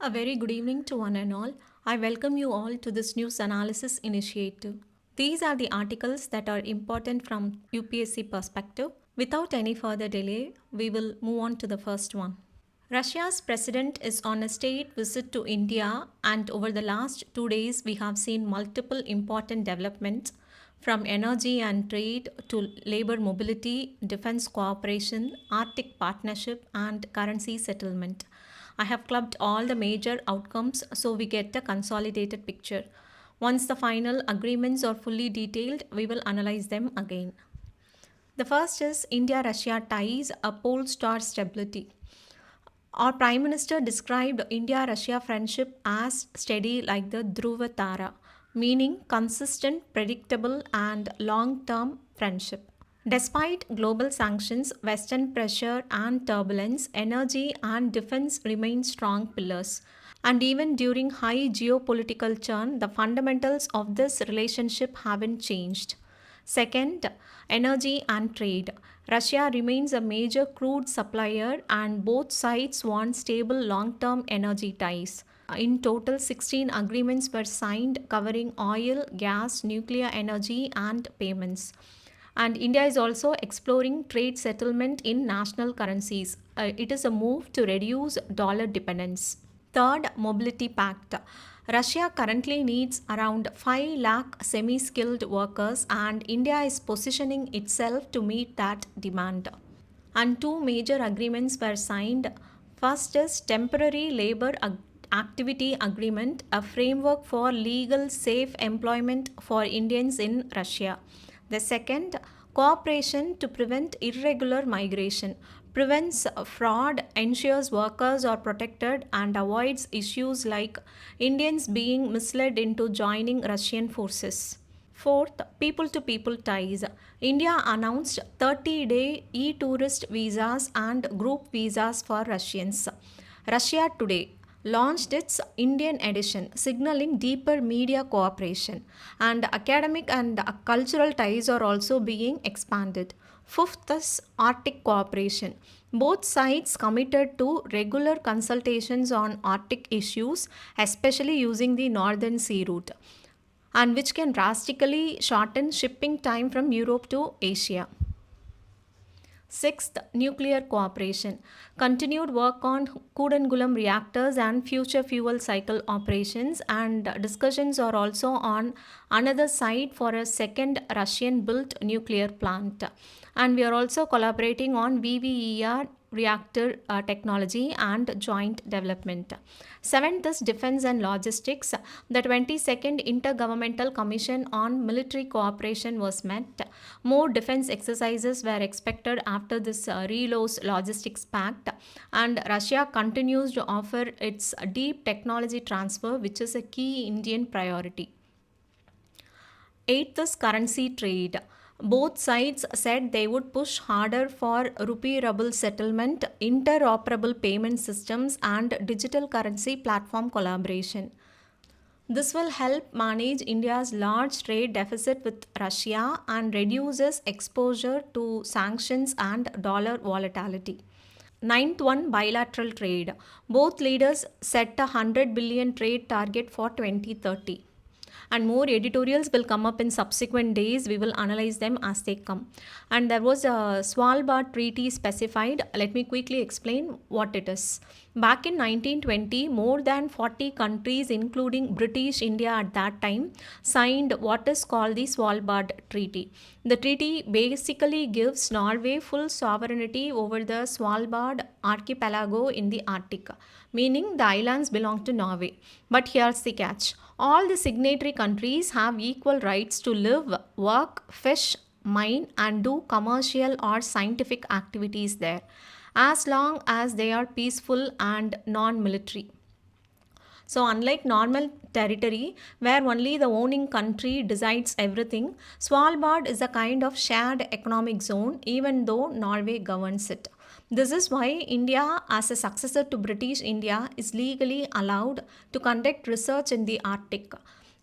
A very good evening to one and all. I welcome you all to this news analysis initiative. These are the articles that are important from UPSC perspective. Without any further delay, we will move on to the first one. Russia's president is on a state visit to India, and over the last 2 days, we have seen multiple important developments from energy and trade to labor mobility, defense cooperation, Arctic partnership, and currency settlement. I have clubbed all the major outcomes so we get a consolidated picture. Once the final agreements are fully detailed, we will analyze them again. The first is India Russia ties, a pole star stability. Our Prime Minister described India Russia friendship as steady like the Dhruva Tara, meaning consistent, predictable, and long term friendship. Despite global sanctions, Western pressure, and turbulence, energy and defense remain strong pillars. And even during high geopolitical churn, the fundamentals of this relationship haven't changed. Second, energy and trade. Russia remains a major crude supplier, and both sides want stable long term energy ties. In total, 16 agreements were signed covering oil, gas, nuclear energy, and payments. And India is also exploring trade settlement in national currencies. It is a move to reduce dollar dependence. Third, mobility pact. Russia currently needs around 5 lakh semi skilled workers, and India is positioning itself to meet that demand. And two major agreements were signed. First is temporary labor activity agreement, a framework for legal safe employment for Indians in Russia. The second, cooperation to prevent irregular migration, prevents fraud, ensures workers are protected, and avoids issues like Indians being misled into joining Russian forces. Fourth, people to people ties. India announced 30-day e tourist visas and group visas for Russians. Russia Today launched its Indian edition, signaling deeper media cooperation, and academic and cultural ties are also being expanded. Fifth is Arctic cooperation. Both sides committed to regular consultations on Arctic issues, especially using the Northern Sea route, and which can drastically shorten shipping time from Europe to Asia. Sixth, nuclear cooperation. Continued work on Kudankulam reactors and future fuel cycle operations, and discussions are also on another site for a second Russian built nuclear plant. And we are also collaborating on VVER reactor technology and joint development. Seventh is defense and logistics. The 22nd Intergovernmental Commission on Military Cooperation was met. More defense exercises were expected after this Relos Logistics Pact, and Russia continues to offer its deep technology transfer, which is a key Indian priority. Eighth is currency trade. Both sides said they would push harder for rupee ruble settlement, interoperable payment systems, and digital currency platform collaboration. This will help manage India's large trade deficit with Russia and reduces exposure to sanctions and dollar volatility. Ninth one, bilateral trade. Both leaders set a 100 billion trade target for 2030. And more editorials will come up in subsequent days. We will analyze them as they come. And there was a Svalbard Treaty specified. Let me quickly explain what it is. Back in 1920, more than 40 countries, including British India at that time, signed what is called the Svalbard Treaty. The treaty basically gives Norway full sovereignty over the Svalbard archipelago in the Arctic, meaning the islands belong to Norway. But here's the catch. All the signatory countries have equal rights to live, work, fish, mine, and do commercial or scientific activities there, as long as they are peaceful and non military. So, unlike normal territory where only the owning country decides everything, Svalbard is a kind of shared economic zone, even though Norway governs it. This is why India, as a successor to British India, is legally allowed to conduct research in the Arctic.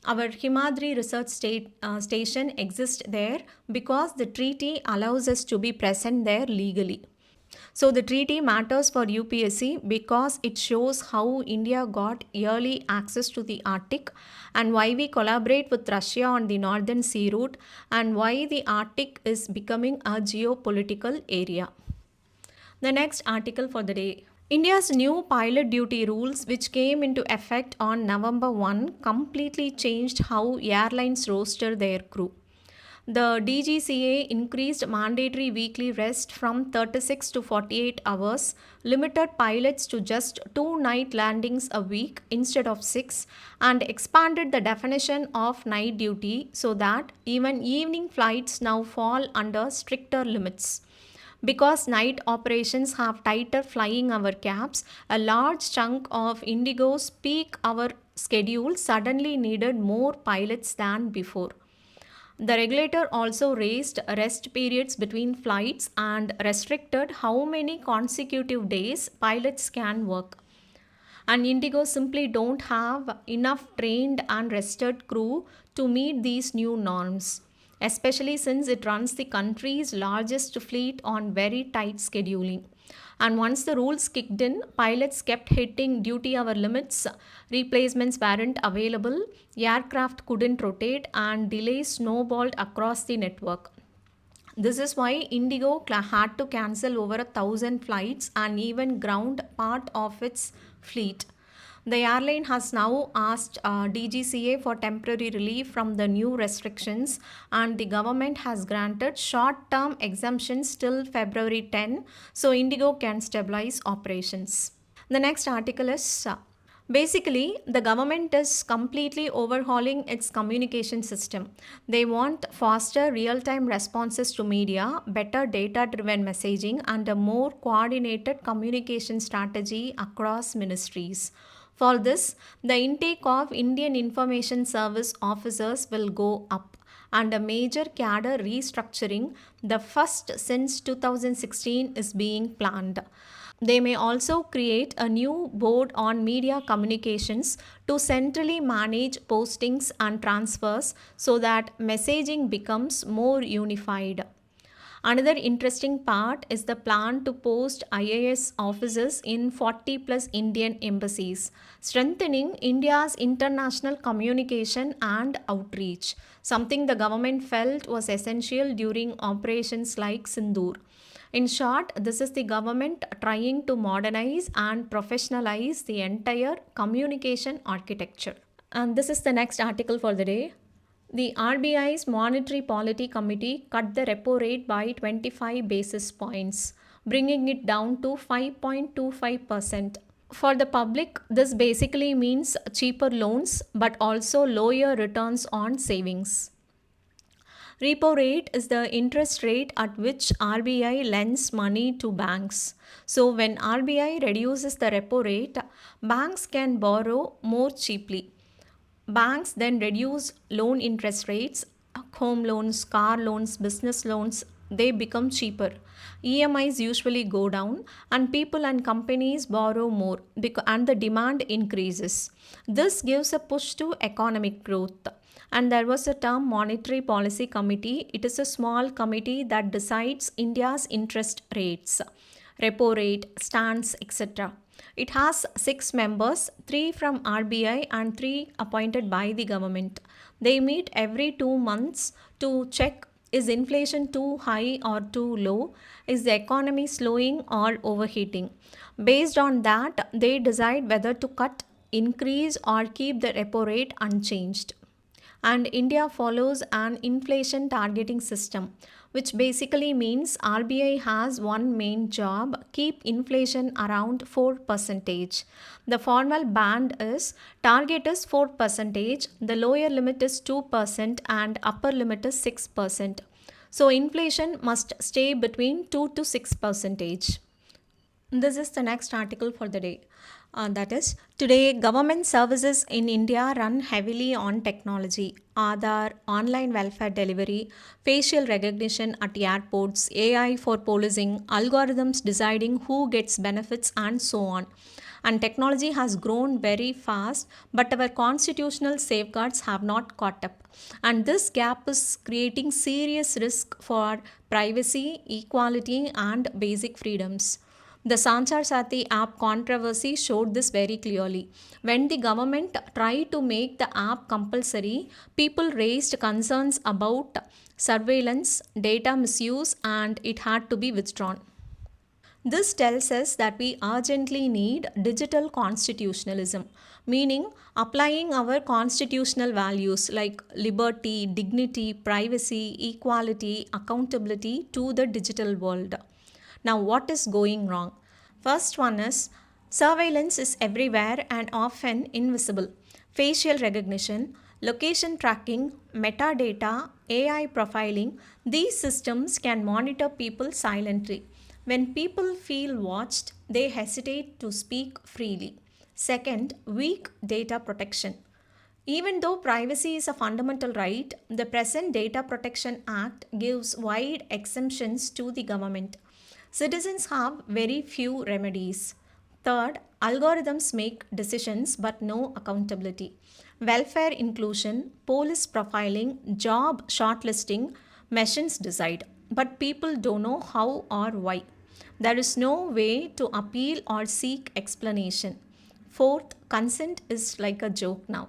Our Himadri Research Station exists there because the treaty allows us to be present there legally. So the treaty matters for UPSC because it shows how India got early access to the Arctic and why we collaborate with Russia on the northern sea route and why the Arctic is becoming a geopolitical area. The next article for the day. India's new pilot duty rules, which came into effect on November 1, completely changed how airlines roster their crew. The DGCA increased mandatory weekly rest from 36 to 48 hours, limited pilots to just 2 night landings a week instead of 6, and expanded the definition of night duty so that even evening flights now fall under stricter limits. Because night operations have tighter flying hour caps, a large chunk of IndiGo's peak hour schedule suddenly needed more pilots than before. The regulator also raised rest periods between flights and restricted how many consecutive days pilots can work. And IndiGo simply don't have enough trained and rested crew to meet these new norms, especially since it runs the country's largest fleet on very tight scheduling. And once the rules kicked in, pilots kept hitting duty hour limits, replacements weren't available, aircraft couldn't rotate, and delays snowballed across the network. This is why IndiGo had to cancel over 1,000 flights and even ground part of its fleet. The airline has now asked DGCA for temporary relief from the new restrictions, and the government has granted short term exemptions till February 10 so IndiGo can stabilize operations. The next article is basically, the government is completely overhauling its communication system. They want faster real time responses to media, better data driven messaging, and a more coordinated communication strategy across ministries. For this, the intake of Indian Information Service officers will go up, and a major cadre restructuring, the first since 2016, is being planned. They may also create a new board on media communications to centrally manage postings and transfers so that messaging becomes more unified. Another interesting part is the plan to post IAS officers in 40 plus Indian embassies, strengthening India's international communication and outreach, something the government felt was essential during operations like Sindoor. In short, this is the government trying to modernize and professionalize the entire communication architecture. And this is the next article for the day. The RBI's Monetary Policy Committee cut the repo rate by 25 basis points, bringing it down to 5.25%. For the public, this basically means cheaper loans but also lower returns on savings. Repo rate is the interest rate at which RBI lends money to banks. So when RBI reduces the repo rate, banks can borrow more cheaply. Banks then reduce loan interest rates, home loans, car loans, business loans, they become cheaper. EMIs usually go down and people and companies borrow more and the demand increases. This gives a push to economic growth. And there was a term Monetary Policy Committee. It is a small committee that decides India's interest rates, repo rate, stance, etc. It has 6 members, 3 from RBI and 3 appointed by the government. They meet every 2 months to check, is inflation too high or too low? Is the economy slowing or overheating? Based on that, they decide whether to cut, increase or keep the repo rate unchanged. And India follows an inflation targeting system, which basically means RBI has one main job, keep inflation around 4%. The formal band is target is 4%, the lower limit is 2% and upper limit is 6%. So inflation must stay between 2 to 6%. This is the next article for the day. That is, today government services in India run heavily on technology. Aadhaar, online welfare delivery, facial recognition at airports, AI for policing, algorithms deciding who gets benefits, and so on. and technology has grown very fast, but our constitutional safeguards have not caught up. And this gap is creating serious risk for privacy, equality, and basic freedoms. The Sanchar Sati app controversy showed this very clearly. When the government tried to make the app compulsory, people raised concerns about surveillance, data misuse, and it had to be withdrawn. This tells us that we urgently need digital constitutionalism, meaning applying our constitutional values like liberty, dignity, privacy, equality, accountability to the digital world. Now, what is going wrong? First one is surveillance is everywhere and often invisible. Facial recognition, location tracking, metadata, AI profiling, these systems can monitor people silently. When people feel watched, they hesitate to speak freely. Second, weak data protection. Even though privacy is a fundamental right, the present Data Protection Act gives wide exemptions to the government. Citizens have very few remedies. Third, algorithms make decisions but no accountability. Welfare inclusion, police profiling, job shortlisting, machines decide, but people don't know how or why. There is no way to appeal or seek explanation. Fourth, consent is like a joke now.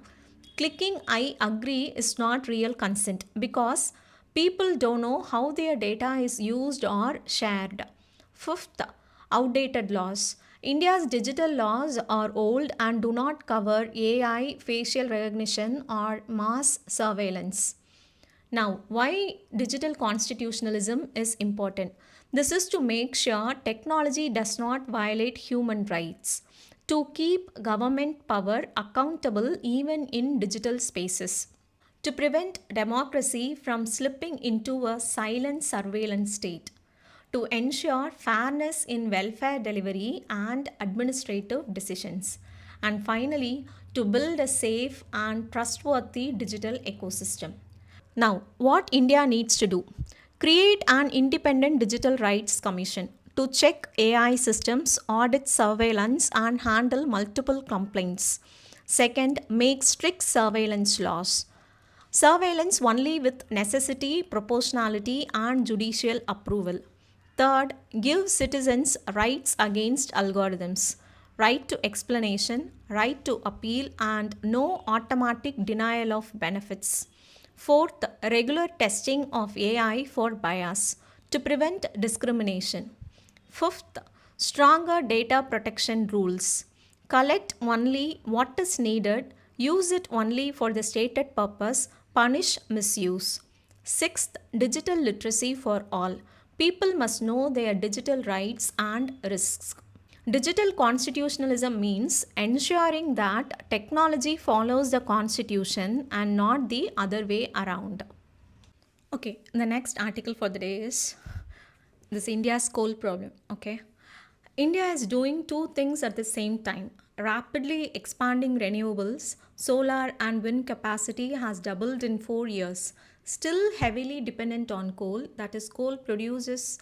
Clicking I agree is not real consent because people don't know how their data is used or shared. Fifth, outdated laws. India's digital laws are old and do not cover AI, facial recognition, or mass surveillance. Now, why digital constitutionalism is important? This is to make sure technology does not violate human rights, to keep government power accountable even in digital spaces, to prevent democracy from slipping into a silent surveillance state, to ensure fairness in welfare delivery and administrative decisions, and finally, to build a safe and trustworthy digital ecosystem. Now, what India needs to do? Create an independent digital rights commission to check AI systems, audit surveillance, and handle multiple complaints. Second, make strict surveillance laws. Surveillance only with necessity, proportionality, and judicial approval. Third, give citizens rights against algorithms, right to explanation, right to appeal, and no automatic denial of benefits. Fourth, regular testing of AI for bias to prevent discrimination. Fifth, stronger data protection rules. Collect only what is needed, use it only for the stated purpose, punish misuse. Sixth, digital literacy for all. People must know their digital rights and risks. Digital constitutionalism means ensuring that technology follows the constitution and not the other way around. Okay, the next article for the day is this India's coal problem. Okay, India is doing two things at the same time. Rapidly expanding renewables, solar and wind capacity has doubled in 4 years. Still heavily dependent on coal, that is, coal produces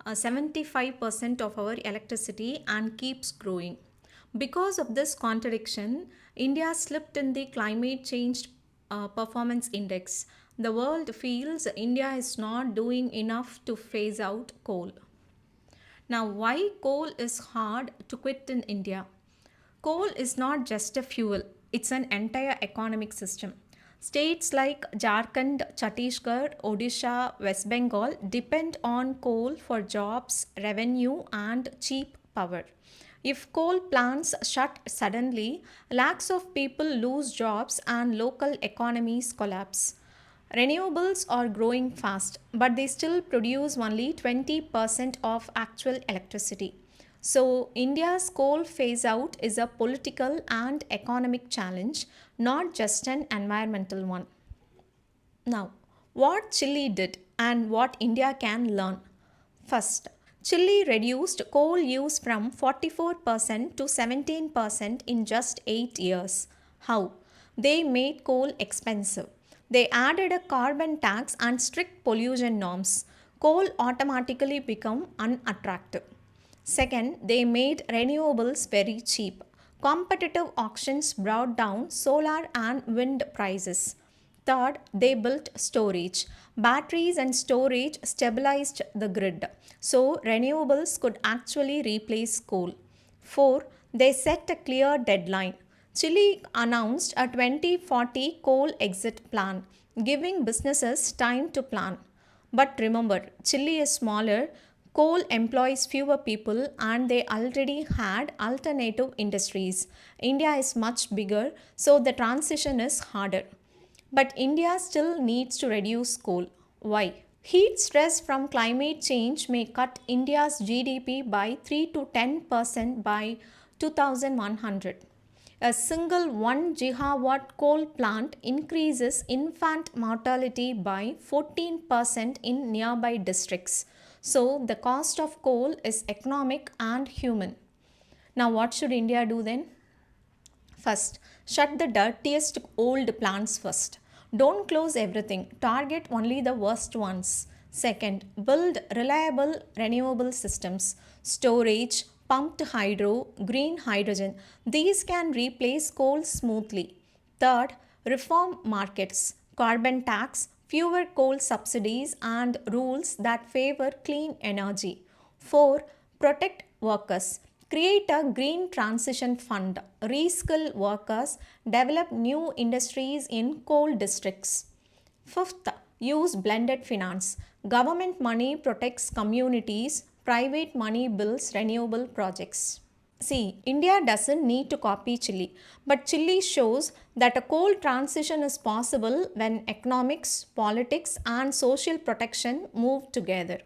75% of our electricity and keeps growing. Because of this contradiction, India slipped in the climate change performance index. The world feels India is not doing enough to phase out coal. Now, why coal is hard to quit in India? Coal is not just a fuel, it's an entire economic system. States like Jharkhand, Chhattisgarh, Odisha, West Bengal depend on coal for jobs, revenue, and cheap power. If coal plants shut suddenly, lakhs of people lose jobs and local economies collapse. Renewables are growing fast, but they still produce only 20% of actual electricity. So, India's coal phase out is a political and economic challenge, not just an environmental one. Now, what Chile did and what India can learn. First, Chile reduced coal use from 44% to 17% in just 8 years. How? They made coal expensive. They added a carbon tax and strict pollution norms. Coal automatically become unattractive. Second, they made renewables very cheap. Competitive auctions brought down solar and wind prices. Third, they built storage. Batteries and storage stabilized the grid, so renewables could actually replace coal. 4. They set a clear deadline. Chile announced a 2040 coal exit plan, giving businesses time to plan. But remember, Chile is smaller, coal employs fewer people, and they already had alternative industries. India is much bigger, so the transition is harder. But India still needs to reduce coal. Why? Heat stress from climate change may cut India's GDP by 3 to 10% by 2100. A single 1 gigawatt coal plant increases infant mortality by 14% in nearby districts. So, the cost of coal is economic and human. Now, what should India do then? First, shut the dirtiest old plants first. Don't close everything, target only the worst ones. Second, build reliable renewable systems, storage, pumped hydro, green hydrogen. These can replace coal smoothly. Third, reform markets, carbon tax, fewer coal subsidies, and rules that favor clean energy. 4. Protect workers. Create a green transition fund, reskill workers, develop new industries in coal districts. Fifth, use blended finance. Government money protects communities, private money builds renewable projects. See, India doesn't need to copy Chile, but Chile shows that a coal transition is possible when economics, politics, and social protection move together.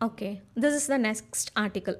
Okay, this is the next article.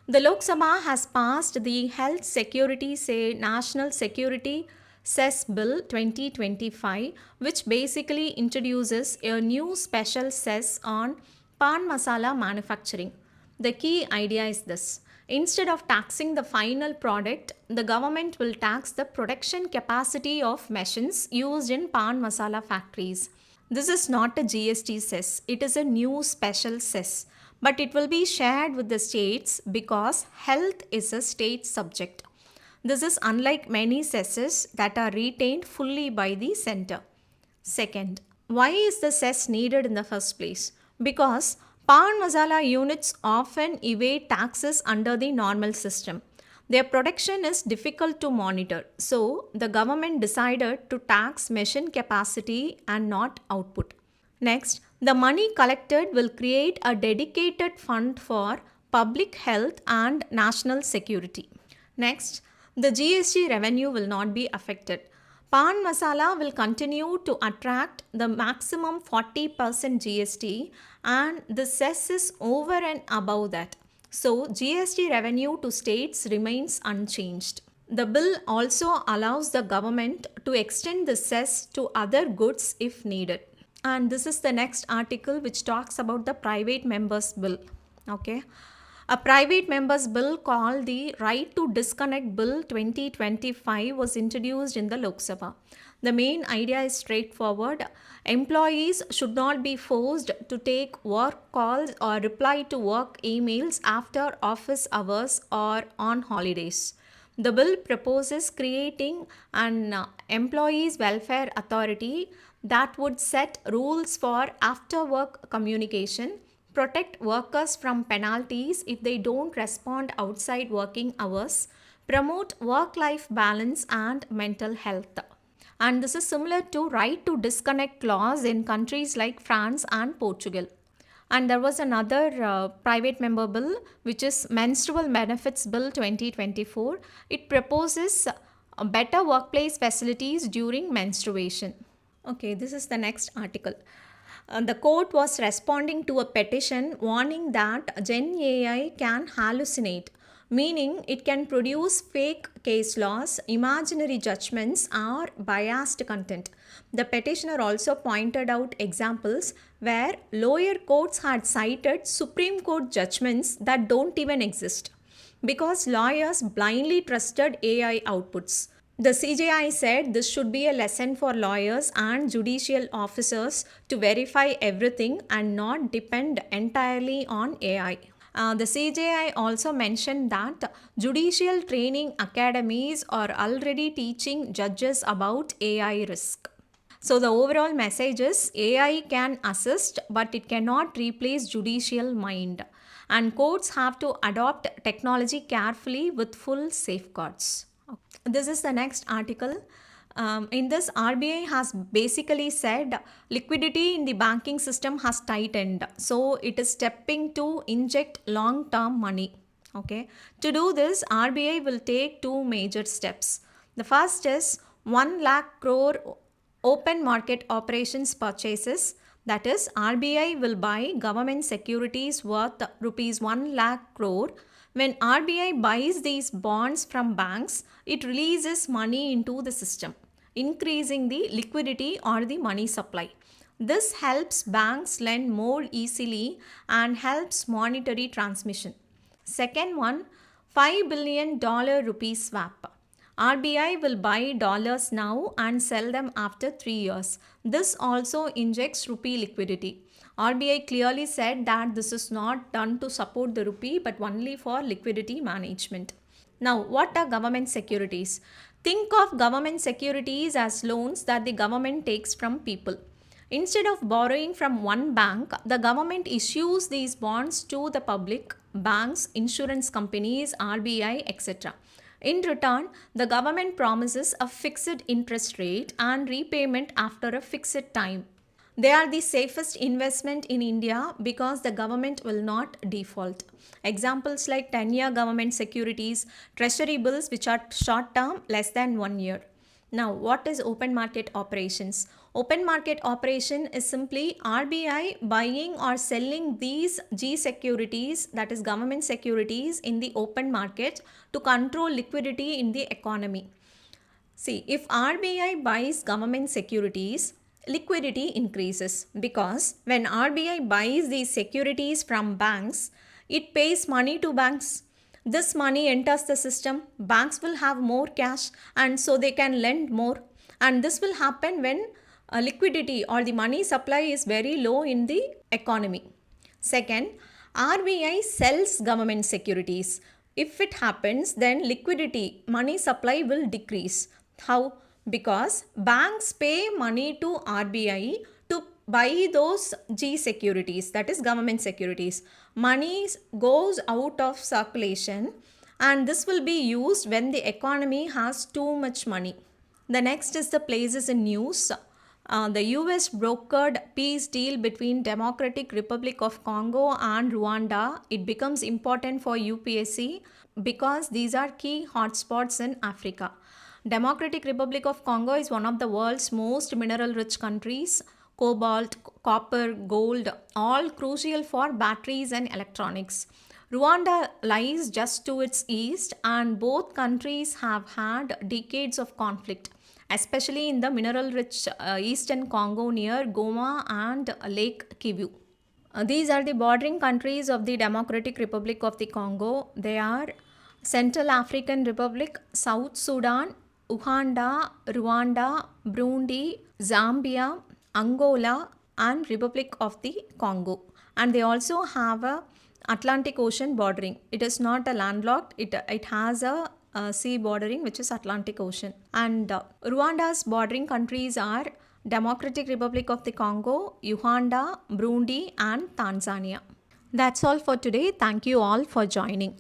The Lok Sabha has passed the Health Security Say National Security Cess Bill 2025, which basically introduces a new special cess on pan masala manufacturing. The key idea is this: instead of taxing the final product, the government will tax the production capacity of machines used in pan masala factories. This is not a GST cess, it is a new special cess, but it will be shared with the states because health is a state subject. This is unlike many cesses that are retained fully by the center. Second, why is the cess needed in the first place? Because pan masala units often evade taxes under the normal system. Their production is difficult to monitor, so the government decided to tax machine capacity and not output. Next, the money collected will create a dedicated fund for public health and national security. Next, the GST revenue will not be affected. Pan masala will continue to attract the maximum 40% GST, and the cess is over and above that. So, GST revenue to states remains unchanged. The bill also allows the government to extend the cess to other goods if needed. And this is the next article which talks about the private members bill. Okay. A private members bill called the Right to Disconnect Bill 2025 was introduced in the Lok Sabha. The main idea is straightforward. Employees should not be forced to take work calls or reply to work emails after office hours or on holidays. The bill proposes creating an employees welfare authority that would set rules for after work communication, protect workers from penalties if they don't respond outside working hours, promote work-life balance and mental health. And this is similar to right to disconnect clause in countries like France and Portugal. And there was another private member bill, which is Menstrual Benefits Bill 2024. It proposes better workplace facilities during menstruation. Okay, this is the next article. The court was responding to a petition warning that Gen AI can hallucinate, meaning it can produce fake case laws, imaginary judgments, or biased content. The petitioner also pointed out examples where lower courts had cited Supreme Court judgments that don't even exist because lawyers blindly trusted AI outputs. The CJI said this should be a lesson for lawyers and judicial officers to verify everything and not depend entirely on AI. The CJI also mentioned that judicial training academies are already teaching judges about AI risk. So the overall message is AI can assist, but it cannot replace judicial mind. And courts have to adopt technology carefully with full safeguards. This is the next article. In this, RBI has basically said liquidity in the banking system has tightened. So it is stepping to inject long term money. Okay. To do this, RBI will take two major steps. The first is 1 lakh crore open market operations purchases. That is, RBI will buy government securities worth rupees 1 lakh crore. When RBI buys these bonds from banks, it releases money into the system, increasing the liquidity or the money supply. This helps banks lend more easily and helps monetary transmission. Second one, $5 billion rupee swap. RBI will buy dollars now and sell them after 3 years. This also injects rupee liquidity. RBI clearly said that this is not done to support the rupee but only for liquidity management. Now, what are government securities? Think of government securities as loans that the government takes from people. Instead of borrowing from one bank, the government issues these bonds to the public, banks, insurance companies, RBI, etc. In return, the government promises a fixed interest rate and repayment after a fixed time. They are the safest investment in India because the government will not default. Examples like 10-year government securities, treasury bills which are short term, less than 1 year. Now, what is open market operations? Open market operation is simply RBI buying or selling these G securities, that is government securities, in the open market to control liquidity in the economy. See, if RBI buys government securities, liquidity increases because when RBI buys these securities from banks, it pays money to banks. This money enters the system, banks will have more cash and so they can lend more. And this will happen when liquidity or the money supply is very low in the economy. Second, RBI sells government securities. If it happens, then liquidity, money supply will decrease. How? Because banks pay money to RBI to buy those G securities, that is government securities. Money goes out of circulation and this will be used when the economy has too much money. The next is the places in news. The US brokered peace deal between Democratic Republic of Congo and Rwanda. It becomes important for UPSC because these are key hotspots in Africa. Democratic Republic of Congo is one of the world's most mineral-rich countries. Cobalt, copper, gold, all crucial for batteries and electronics. Rwanda lies just to its east and both countries have had decades of conflict, especially in the mineral-rich eastern Congo near Goma and Lake Kivu. These are the bordering countries of the Democratic Republic of the Congo. They are Central African Republic, South Sudan, Uganda, Rwanda, Burundi, Zambia, Angola, and Republic of the Congo. And they also have a Atlantic Ocean bordering. It is not a landlocked, it has a sea bordering which is Atlantic Ocean. And Rwanda's bordering countries are Democratic Republic of the Congo, Uganda, Burundi, and Tanzania. That's all for today. Thank you all for joining.